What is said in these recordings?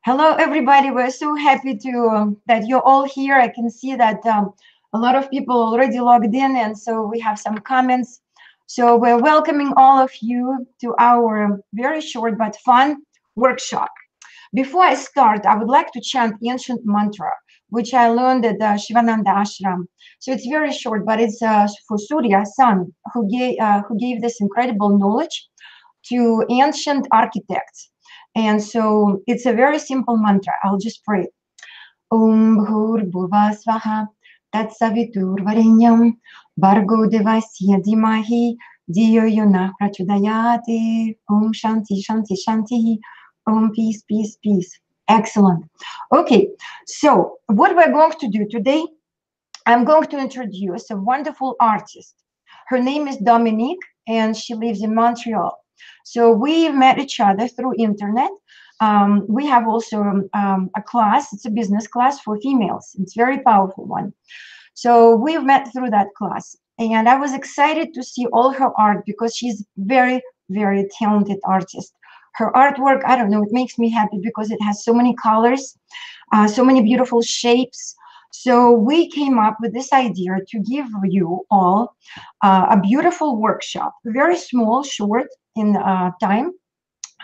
Hello, everybody. We're so happy to that you're all here. I can see that a lot of people already logged in, and so we have some comments. So we're welcoming all of you to our very short but fun workshop. Before I start, I would like to chant ancient mantra, which I learned at the Shivananda Ashram. So it's very short, but it's for Surya, sun, who gave this incredible knowledge to ancient architects. And so it's a very simple mantra. I'll just pray. Om Bhur Bhuva Svaha Tat Savitur Varenyam Bargo Devasya Dimahi Diyo Yona Prachodayate Om Shanti Shanti Shanti Om Peace Peace Peace. Excellent. Okay, so what we're going to do today, I'm going to introduce a wonderful artist. Her name is Dominique, and she lives in Montreal. So we met each other through internet. We have also a class. It's a business class for females. It's a very powerful one. So we've met through that class, and I was excited to see all her art because she's very, very talented artist. Her artwork, I don't know, it makes me happy because it has so many colors, so many beautiful shapes. So we came up with this idea to give you all a beautiful workshop, very small, short in time,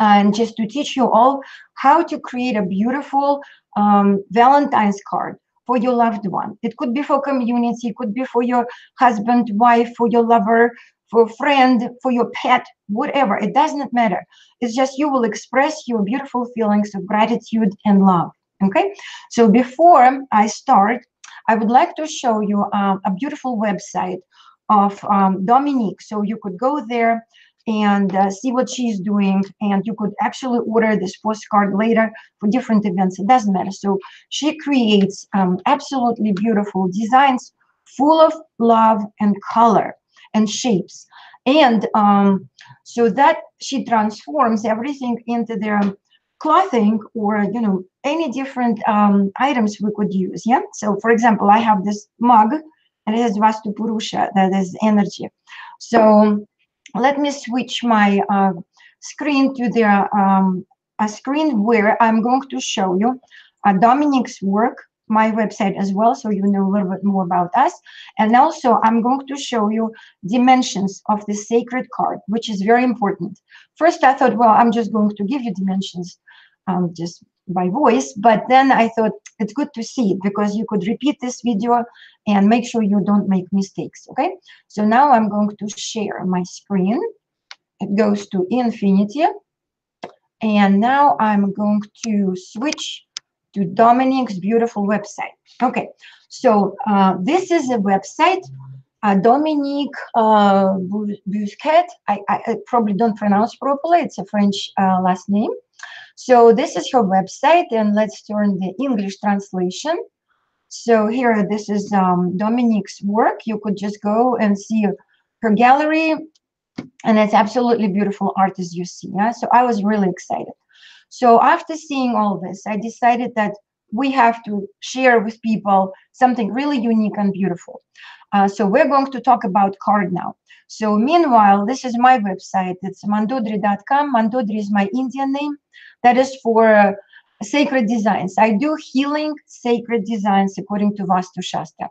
and just to teach you all how to create a beautiful Valentine's card for your loved one. It could be for community, it could be for your husband, wife, for your lover, for a friend, for your pet, whatever. It doesn't matter. It's just you will express your beautiful feelings of gratitude and love. Okay, so before I start, I would like to show you a beautiful website of Dominique. So you could go there and see what she's doing, and you could actually order this postcard later for different events. It doesn't matter. So she creates absolutely beautiful designs full of love and color and shapes, and so that she transforms everything into their clothing, or any different items we could use. Yeah, so for example, I have this mug, and it has Vastu Purusha, that is energy. So let me switch my screen to a screen where I'm going to show you Dominique's work, my website as well, so you know a little bit more about us. And also I'm going to show you dimensions of the sacred card, which is very important. First I thought, well, I'm just going to give you dimensions just by voice, but then I thought it's good to see it because you could repeat this video and make sure you don't make mistakes. Okay, so now I'm going to share my screen. It goes to infinity, and now I'm going to switch to Dominique's beautiful website. Okay, so this is a website, Dominique Busquet. I probably don't pronounce properly. It's a French last name. So this is her website, and let's turn the English translation. So here, this is Dominique's work. You could just go and see her gallery, and it's absolutely beautiful art, as you see. Yeah? So I was really excited. So after seeing all this, I decided that we have to share with people something really unique and beautiful. So we're going to talk about card now. So meanwhile, this is my website. It's mandodri.com. Mandodri is my Indian name. That is for sacred designs. I do healing sacred designs according to Vastu Shastra.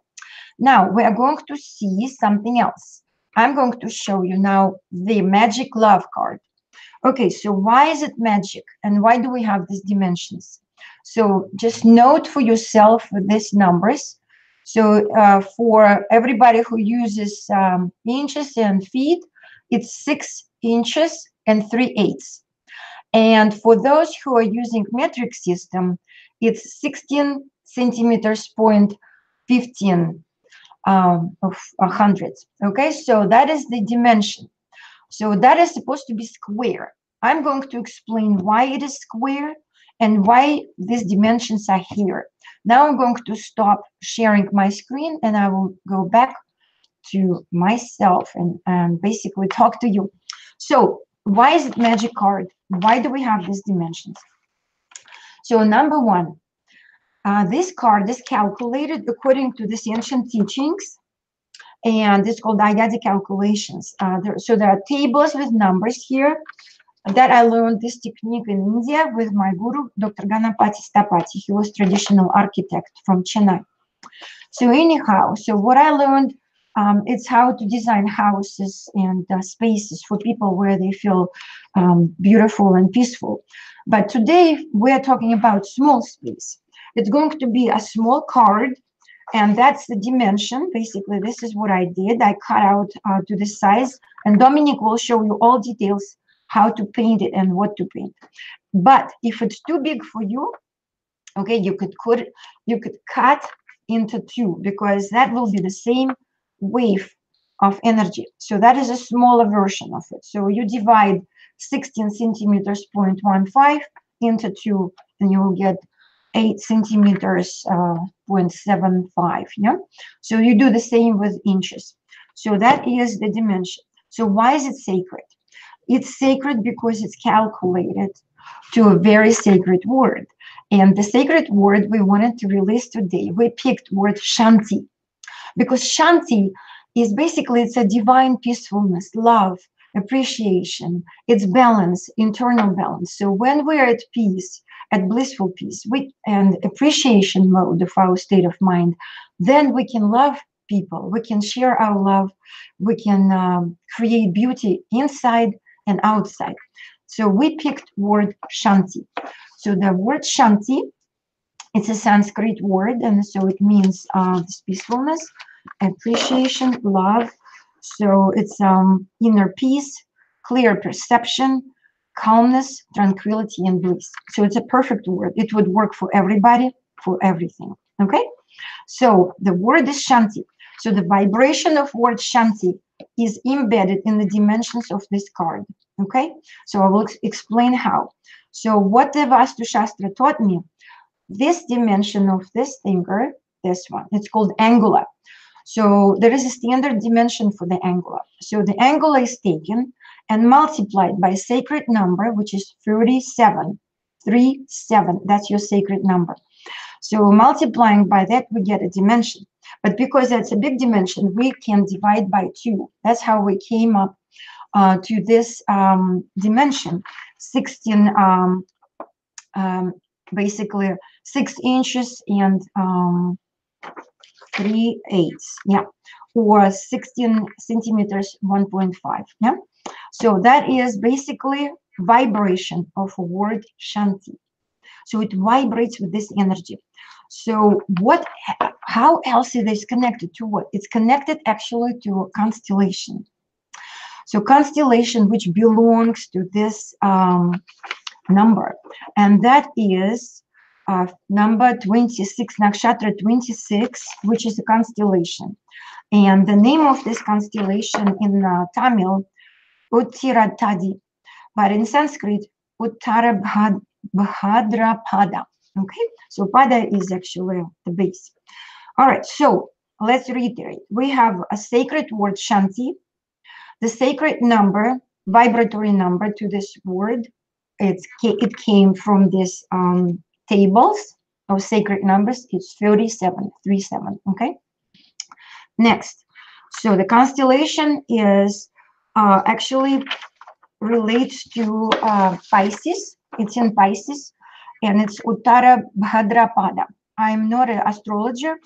Now we are going to see something else. I'm going to show you now the magic love card. Okay, so why is it magic, and why do we have these dimensions? So just note for yourself these numbers. So for everybody who uses inches and feet, it's 6 inches and 3/8. And for those who are using metric system, it's 16 centimeters point 15 of hundreds. Okay, so that is the dimension. So that is supposed to be square. I'm going to explain why it is square and why these dimensions are here. Now I'm going to stop sharing my screen, and I will go back to myself and basically talk to you. So why is it magic card? Why do we have these dimensions? So number one, this card is calculated according to these ancient teachings, and it's called Ayadi calculations. So there are tables with numbers here, That I learned this technique in India with my guru, Dr. Ganapati Stapati. He was traditional architect from Chennai. So anyhow, so what I learned, it's how to design houses and spaces for people where they feel beautiful and peaceful. But today we're talking about small space. It's going to be a small card, and that's the dimension. Basically, this is what I did. I cut out to the size, and Dominique will show you all details how to paint it and what to paint. But if it's too big for you, okay, you could cut into two, because that will be the same wave of energy. So that is a smaller version of it. So you divide 16 centimeters 0.15 into two, and you will get 8 centimeters 0.75. Yeah. So you do the same with inches. So that is the dimension. So why is it sacred? It's sacred because it's calculated to a very sacred word. And the sacred word we wanted to release today, we picked word Shanti, because Shanti is basically, it's a divine peacefulness, love, appreciation, it's balance, internal balance. So when we're at peace, at blissful peace, and appreciation mode of our state of mind, then we can love people, we can share our love, we can create beauty inside and outside. So we picked word Shanti. So the word Shanti, it's a Sanskrit word, and so it means this peacefulness, appreciation, love. So it's inner peace, clear perception, calmness, tranquility, and bliss. So it's a perfect word. It would work for everybody, for everything. Okay? So the word is Shanti. So the vibration of word Shanti is embedded in the dimensions of this card. Okay? So I will explain how. So what the Vastu Shastra taught me, this dimension of this finger, this one, it's called angular. So there is a standard dimension for the angular. So the angular is taken and multiplied by sacred number, which is 37. 37, that's your sacred number. So multiplying by that, we get a dimension. But because that's a big dimension, we can divide by 2. That's how we came up to this dimension, 16, basically 6 inches and 3/8, yeah, or 16 centimeters 1.5, yeah. So that is basically vibration of a word Shanti. So it vibrates with this energy. So how else it is connected to what? It's connected actually to a constellation. So constellation, which belongs to this number, and that is number 26, nakshatra 26, which is a constellation. And the name of this constellation in Tamil, Uttiratadi, but in Sanskrit, Uttara Bhadrapada. Okay, so Pada is actually the base. All right, so let's reiterate. We have a sacred word Shanti, the sacred number, vibratory number to this word. It came from this tables of sacred numbers. It's 37, 37. Okay. Next, so the constellation is actually relates to Pisces. It's in Pisces, and it's Uttara Bhadrapada. I'm not an astrologer.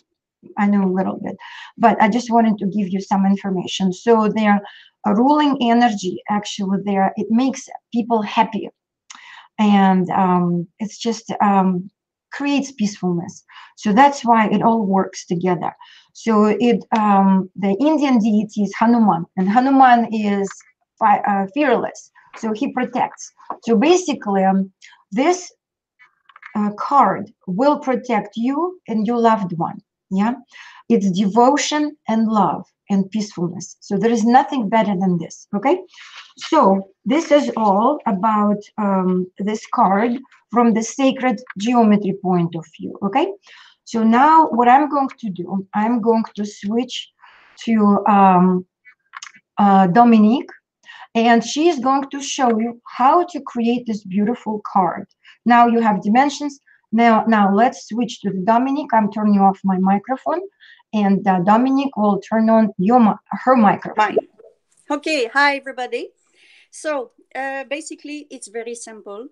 I know a little bit, but I just wanted to give you some information. So their ruling energy, actually, there it makes people happy, and it's just creates peacefulness. So that's why it all works together. So the Indian deity is Hanuman, and Hanuman is fearless. So he protects. So basically, this card will protect you and your loved one. Yeah, it's devotion and love and peacefulness. So there is nothing better than this. Okay, so this is all about this card from the sacred geometry point of view. Okay, so now what I'm going to do, I'm going to switch to Dominique, and she is going to show you how to create this beautiful card. Now you have dimensions. Now let's switch to Dominique. I'm turning off my microphone, and Dominique will turn on her microphone. Fine. Okay, hi everybody. So basically, it's very simple.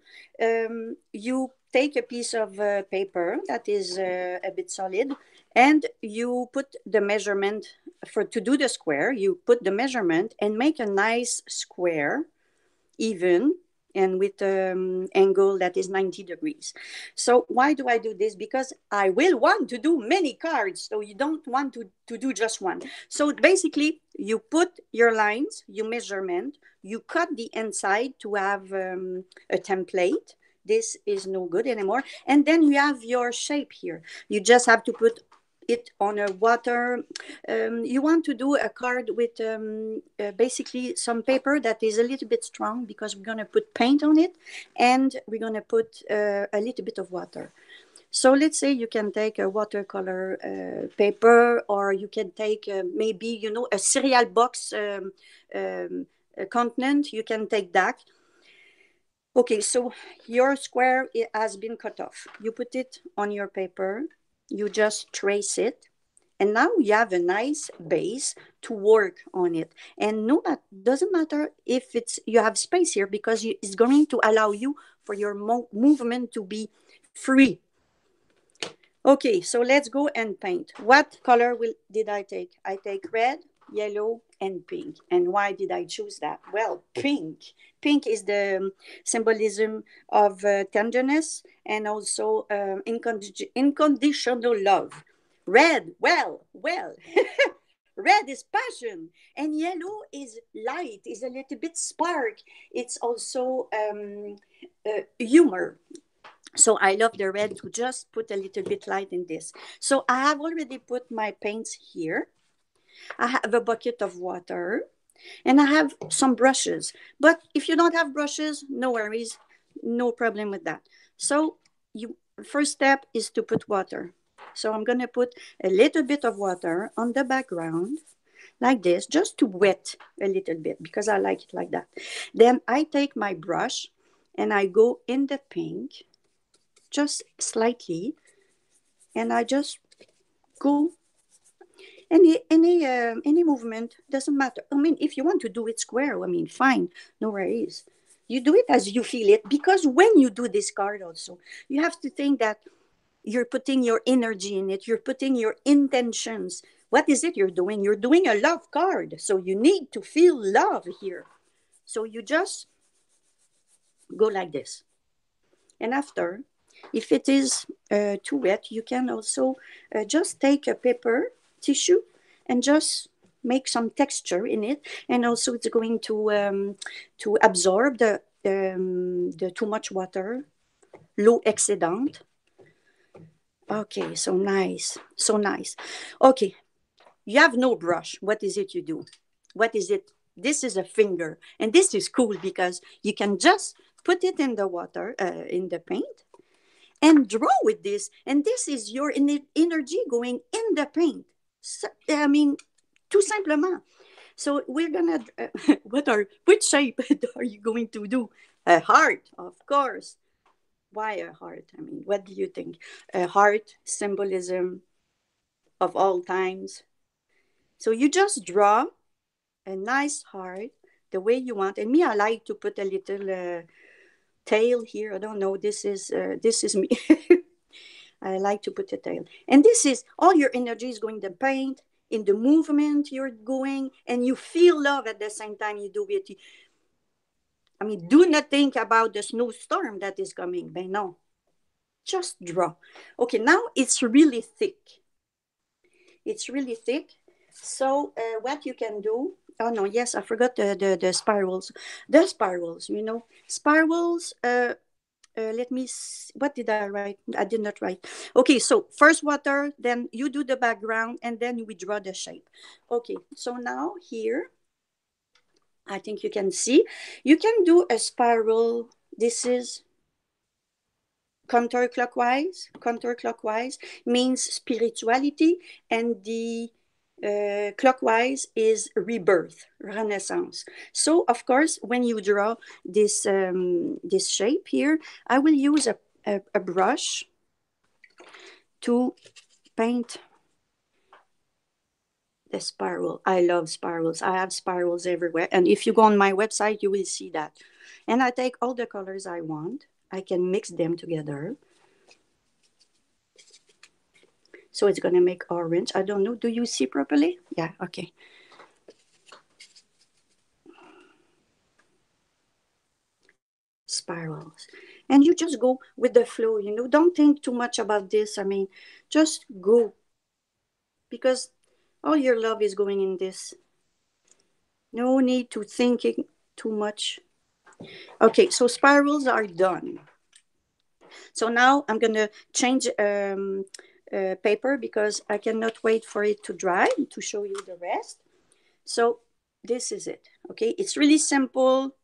You take a piece of paper that is a bit solid, and you put the measurement for to do the square. You put the measurement and make a nice square, even and with angle that is 90 degrees. So why do I do this? Because I will want to do many cards. So you don't want to do just one. So basically you put your lines, you measurement, you cut the inside to have a template. This is no good anymore. And then you have your shape here. You just have to put it on a water. You want to do a card with basically some paper that is a little bit strong, because we're going to put paint on it, and we're going to put a little bit of water. So let's say you can take a watercolor paper, or you can take maybe, you know, a cereal box content. You can take that. Okay, so your square has been cut off. You put it on your paper. You just trace it. And now you have a nice base to work on it. And no, that doesn't matter if it's you have space here, because it's going to allow you for your movement to be free. Okay, so let's go and paint. What color did I take? I take red, yellow, and pink. And why did I choose that? Well, pink. Pink is the symbolism of tenderness, and also unconditional love. Red, well, red is passion, and yellow is light, is a little bit spark. It's also humor. So I love the red to just put a little bit light in this. So I have already put my paints here. I have a bucket of water, and I have some brushes. But if you don't have brushes, no worries, no problem with that. So you first step is to put water. So I'm going to put a little bit of water on the background like this, just to wet a little bit, because I like it like that. Then I take my brush and I go in the pink just slightly, and I just go. Any movement doesn't matter. I mean, if you want to do it square, I mean, fine, no worries. You do it as you feel it, because when you do this card also, you have to think that you're putting your energy in it, you're putting your intentions. What is it you're doing? You're doing a love card, so you need to feel love here. So you just go like this. And after, if it is too wet, you can also just take a paper tissue and just make some texture in it. And also it's going to absorb the too much water, l'eau excédente. Okay, so nice, so nice. Okay, you have no brush. What is it you do? What is it? This is a finger. And this is cool because you can just put it in the water, in the paint, and draw with this. And this is your energy going in the paint. So, I mean, tout simplement. So we're gonna, which shape are you going to do? A heart, of course. Why a heart? I mean, what do you think? A heart, symbolism of all times. So you just draw a nice heart the way you want. And me, I like to put a little tail here. I don't know. This is me. I like to put a tail. And this is all your energy is going to paint in the movement you're going, and you feel love at the same time you do it. I mean, do not think about the snowstorm that is coming. But no, just draw. Okay, now it's really thick. It's really thick. So what you can do, oh no, yes, I forgot the spirals. The spirals, you know, spirals, let me see, what did I write? I did not write. Okay, so first water, then you do the background, and then we draw the shape. Okay, so now here, I think you can see, you can do a spiral. This is counterclockwise. Counterclockwise means spirituality, and the clockwise is rebirth, renaissance. So of course, when you draw this shape here, I will use a brush to paint The spiral. I love spirals. I have spirals everywhere. And if you go on my website, you will see that. And I take all the colors I want. I can mix them together. So it's going to make orange. I don't know. Do you see properly? Yeah, okay. Spirals. And you just go with the flow, you know. Don't think too much about this. I mean, just go. Because all your love is going in this. No need to thinking too much. Okay, so spirals are done. So now I'm going to change paper because I cannot wait for it to dry to show you the rest. So this is it. Okay, it's really simple.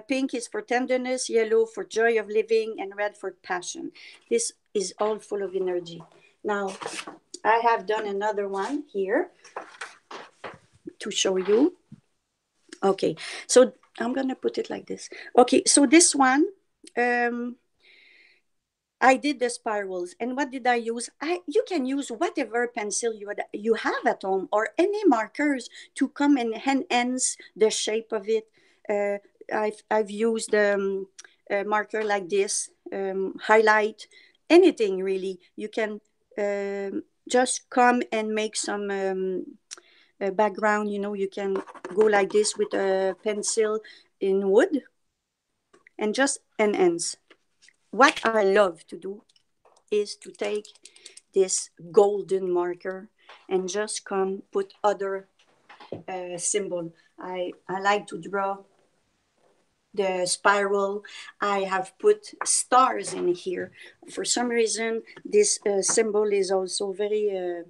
Pink is for tenderness, yellow for joy of living, and red for passion. This is all full of energy. Now, I have done another one here to show you. Okay, so I'm going to put it like this. Okay, so this one, I did the spirals. And what did I use? You can use whatever pencil you have at home or any markers to come and enhance the shape of it. I've used a marker like this, highlight, anything really. You can just come and make some background. You know, you can go like this with a pencil in wood and just enhance. What I love to do is to take this golden marker and just come put other symbol. I like to draw the spiral. I have put stars in here. For some reason, this symbol is also very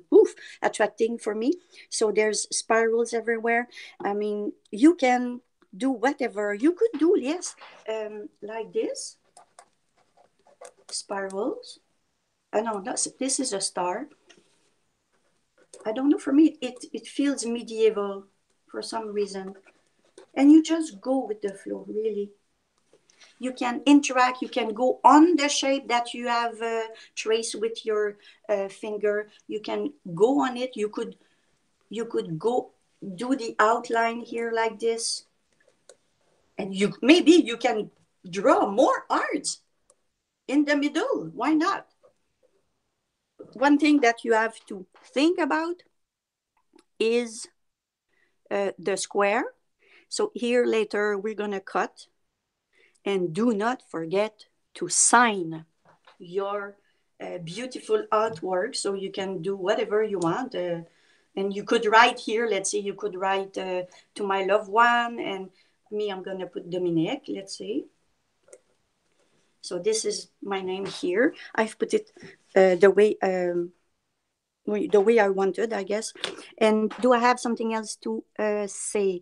attracting for me. So there's spirals everywhere. I mean, you can do whatever. You could do, yes, like this, spirals. No, this is a star. I don't know, for me, it feels medieval for some reason. And you just go with the flow, really. You can interact, you can go on the shape that you have traced with your finger. You can go on it. You could go do the outline here like this. And maybe you can draw more arts in the middle. Why not? One thing that you have to think about is the square. So here later we're going to cut. And do not forget to sign your beautiful artwork so you can do whatever you want. And you could write here, let's say you could write to my loved one, and me, I'm going to put Dominique, let's say. So this is my name here. I've put it the way I wanted, I guess. And do I have something else to say?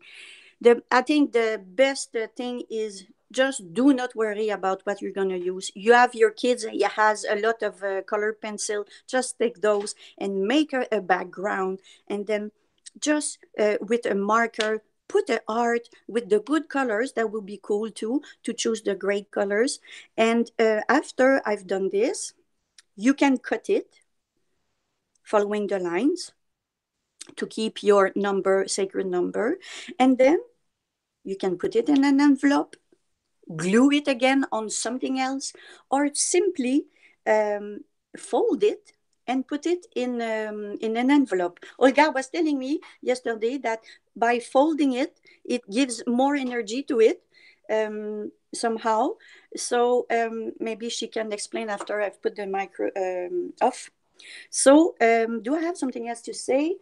I think the best thing is just do not worry about what you're going to use. You have your kids, he has a lot of color pencil. Just take those and make a background. And then just with a marker, put the art with the good colors. That would be cool too, to choose the great colors. And after I've done this, you can cut it following the lines to keep your number, sacred number. And then you can put it in an envelope, glue it again on something else, or simply fold it and put it in an envelope. Olga was telling me yesterday that by folding it, it gives more energy to it somehow. So maybe she can explain after I've put the micro off. So do I have something else to say?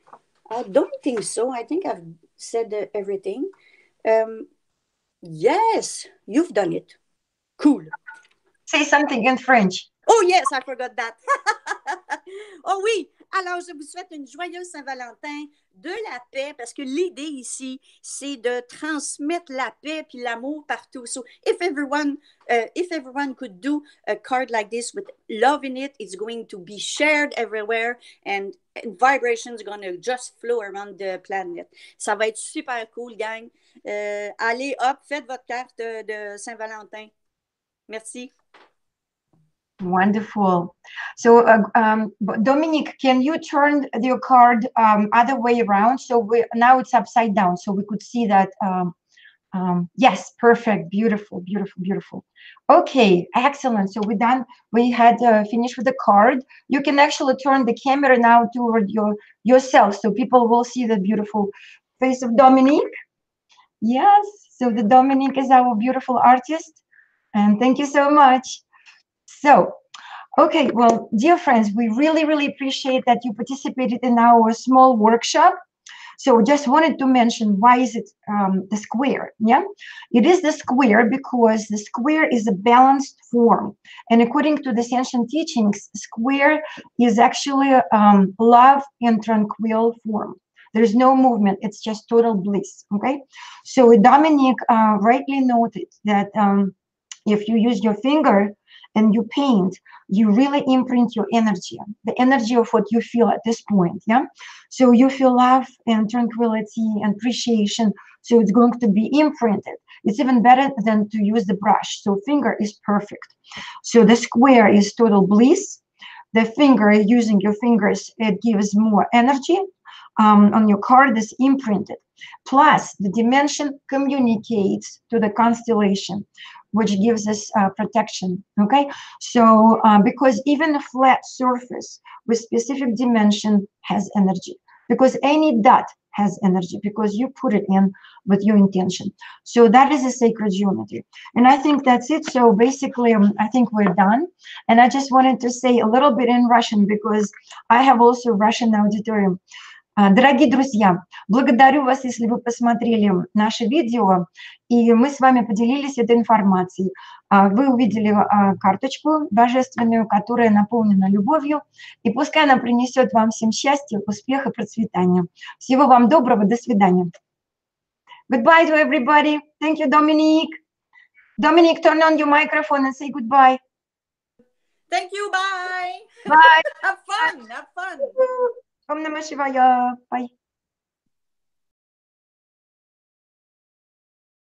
I don't think so. I think I've said everything. Yes, you've done it. Cool. Say something in French. Oh yes, I forgot that. Oh oui, alors je vous souhaite une joyeuse Saint-Valentin, de la paix, parce que l'idée ici, c'est de transmettre la paix puis l'amour partout. So if everyone could do a card like this with love in it, it's going to be shared everywhere, and vibrations are going to just flow around the planet. Ça va être super cool, gang. Allez, hop, faites votre carte de Saint-Valentin. Merci. Wonderful. So, Dominique, can you turn your card other way around? So now it's upside down, so we could see that. Yes, perfect, beautiful, beautiful, beautiful. Okay, excellent. So we're done. We had finished with the card. You can actually turn the camera now toward yourself, so people will see the beautiful face of Dominique. Yes, so the Dominique is our beautiful artist, and thank you so much. So, okay, well, dear friends, we really, really appreciate that you participated in our small workshop. So just wanted to mention, why is it the square? Yeah, it is the square because the square is a balanced form. And according to the ancient teachings, square is actually love and tranquil form. There's no movement. It's just total bliss. Okay. So Dominique rightly noted that if you use your finger and you paint, you really imprint your energy, the energy of what you feel at this point. Yeah. So you feel love and tranquility and appreciation. So it's going to be imprinted. It's even better than to use the brush. So finger is perfect. So the square is total bliss. The finger, using your fingers, it gives more energy. On your card is imprinted. Plus, the dimension communicates to the constellation, which gives us protection. Okay, so because even a flat surface with specific dimension has energy, because any dot has energy, because you put it in with your intention. So that is a sacred geometry. And I think that's it. So basically, I think we're done. And I just wanted to say a little bit in Russian, because I have also Russian auditorium. Дорогие друзья, благодарю вас, если вы посмотрели наше видео, и мы с вами поделились этой информацией. Вы увидели карточку божественную, которая наполнена любовью, и пускай она принесет вам всем счастье, успех и процветание. Всего вам доброго, до свидания. Goodbye to everybody. Thank you, Dominique. Dominique, turn on your microphone and say goodbye. Thank you. Bye. Bye. Have fun. Have fun. Om Namah Shivaya. Bye.